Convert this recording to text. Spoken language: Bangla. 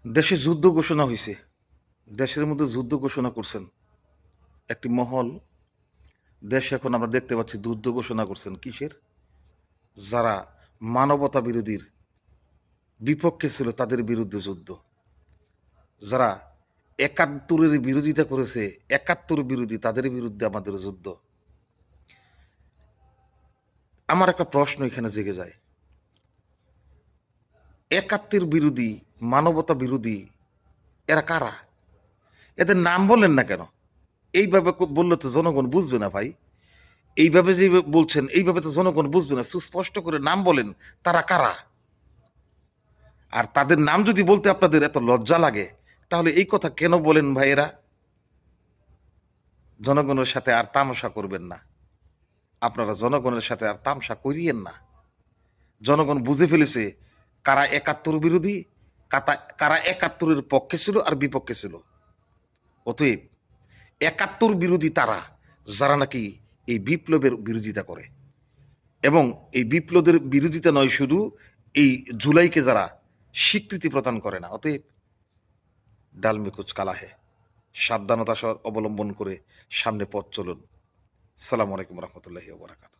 দেশে যুদ্ধ ঘোষণা হয়েছে। দেশের মধ্যে যুদ্ধ ঘোষণা করছেন একটি মহল। দেশ এখন আমরা দেখতে পাচ্ছি যুদ্ধ ঘোষণা করছেন কিসের? যারা মানবতা বিরোধীর বিপক্ষে ছিল তাদের বিরুদ্ধে যুদ্ধ। যারা একাত্তরের বিরোধিতা করেছে, একাত্তর বিরোধী তাদের বিরুদ্ধে আমাদের যুদ্ধ। আমার একটা প্রশ্ন এখানে জেগে যায়, একাত্তর বিরোধী, মানবতা বিরোধী এরা কারা? এদের নাম বলেন না কেন? এইভাবে বললে তো জনগণ বুঝবে না ভাই। এইভাবে যে বলছেন, এইভাবে তো জনগণ বুঝবে না। সুস্পষ্ট করে নাম বলেন, তারা কারা। আর তাদের নাম যদি বলতে আপনাদের এত লজ্জা লাগে, তাহলে এই কথা কেন বলেন ভাইয়েরা? জনগণের সাথে আর তামাশা করবেন না। আপনারা জনগণের সাথে আর তামাশা করিয়েন না। জনগণ বুঝে ফেলেছে কারা একাত্তর বিরোধী, কারা একাত্তরের পক্ষে ছিল আর বিপক্ষে ছিল। অতএব একাত্তর বিরোধী তারা, যারা নাকি এই বিপ্লবের বিরোধিতা করে, এবং এই বিপ্লবের বিরোধিতা নয়, শুধু এই জুলাইকে যারা স্বীকৃতি প্রদান করে না। অতএব ডালমে কুচ কালা হে, সাবধানতা অবলম্বন করে সামনে পথ চলুন। সালাম আলাইকুম রহমতুল্লাহি ওয়া বারাকাতুহু।